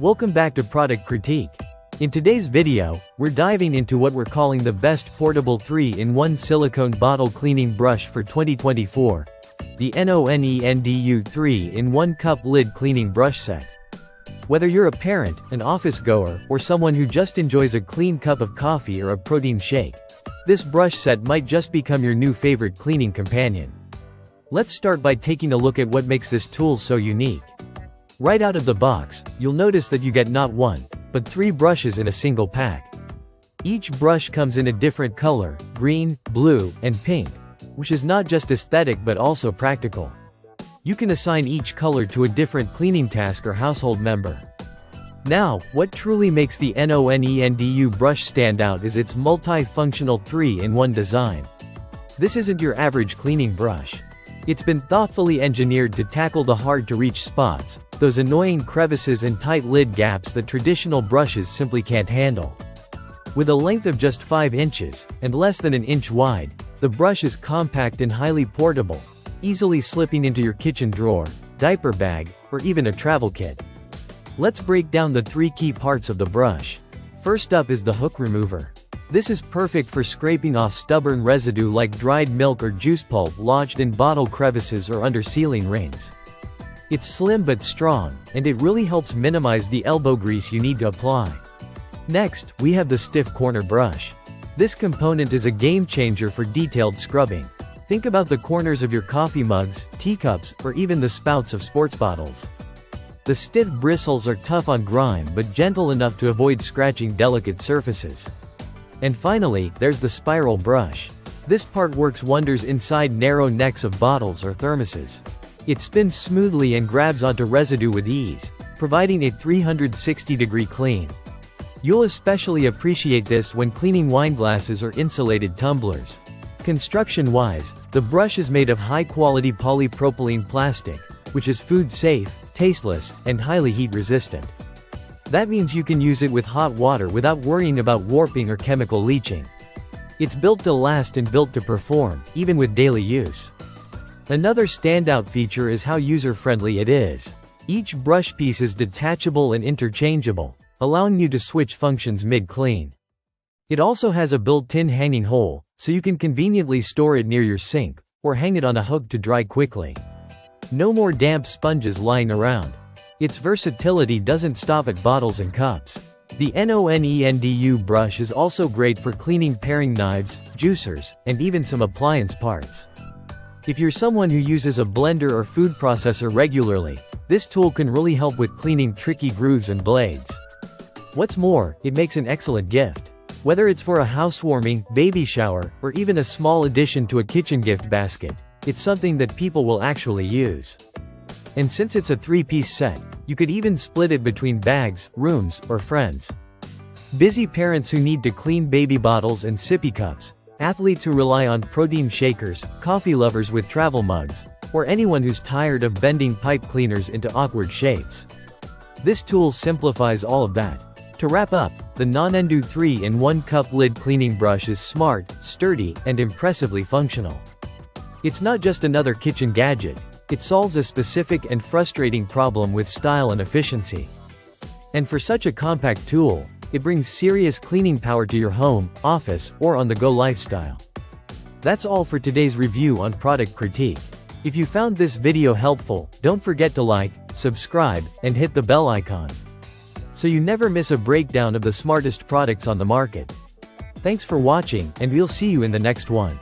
Welcome back to Product Critique. In today's video, we're diving into what we're calling the best portable 3-in-1 silicone bottle cleaning brush for 2024. The Nonendu 3-in-1 cup lid cleaning brush set. Whether you're a parent, an office goer, or someone who just enjoys a clean cup of coffee or a protein shake, this brush set might just become your new favorite cleaning companion. Let's start by taking a look at what makes this tool so unique. Right out of the box, you'll notice that you get not one, but 3 brushes in a single pack. Each brush comes in a different color, green, blue, and pink, which is not just aesthetic but also practical. You can assign each color to a different cleaning task or household member. Now, what truly makes the Nonendu brush stand out is its multi-functional 3-in-1 design. This isn't your average cleaning brush. It's been thoughtfully engineered to tackle the hard-to-reach spots, those annoying crevices and tight lid gaps that traditional brushes simply can't handle. With a length of just 5 inches, and less than an inch wide, the brush is compact and highly portable, easily slipping into your kitchen drawer, diaper bag, or even a travel kit. Let's break down the 3 key parts of the brush. First up is the hook remover. This is perfect for scraping off stubborn residue like dried milk or juice pulp lodged in bottle crevices or under ceiling rings. It's slim but strong, and it really helps minimize the elbow grease you need to apply. Next, we have the stiff corner brush. This component is a game changer for detailed scrubbing. Think about the corners of your coffee mugs, teacups, or even the spouts of sports bottles. The stiff bristles are tough on grime but gentle enough to avoid scratching delicate surfaces. And finally, there's the spiral brush. This part works wonders inside narrow necks of bottles or thermoses. It spins smoothly and grabs onto residue with ease, providing a 360-degree clean. You'll especially appreciate this when cleaning wine glasses or insulated tumblers. Construction-wise, the brush is made of high-quality polypropylene plastic, which is food-safe, tasteless, and highly heat-resistant. That means you can use it with hot water without worrying about warping or chemical leaching. It's built to last and built to perform, even with daily use. Another standout feature is how user-friendly it is. Each brush piece is detachable and interchangeable, allowing you to switch functions mid-clean. It also has a built-in hanging hole, so you can conveniently store it near your sink, or hang it on a hook to dry quickly. No more damp sponges lying around. Its versatility doesn't stop at bottles and cups. The Nonendu brush is also great for cleaning paring knives, juicers, and even some appliance parts. If you're someone who uses a blender or food processor regularly, this tool can really help with cleaning tricky grooves and blades. What's more, it makes an excellent gift. Whether it's for a housewarming, baby shower, or even a small addition to a kitchen gift basket, it's something that people will actually use. And since it's a 3-piece set, you could even split it between bags, rooms, or friends. Busy parents who need to clean baby bottles and sippy cups, athletes who rely on protein shakers, coffee lovers with travel mugs, or anyone who's tired of bending pipe cleaners into awkward shapes. This tool simplifies all of that. To wrap up, the Nonendu 3-in-1 cup lid cleaning brush is smart, sturdy, and impressively functional. It's not just another kitchen gadget. It solves a specific and frustrating problem with style and efficiency. And for such a compact tool, it brings serious cleaning power to your home, office, or on-the-go lifestyle. That's all for today's review on Product Critique. If you found this video helpful, don't forget to like, subscribe, and hit the bell icon, so you never miss a breakdown of the smartest products on the market. Thanks for watching, and we'll see you in the next one.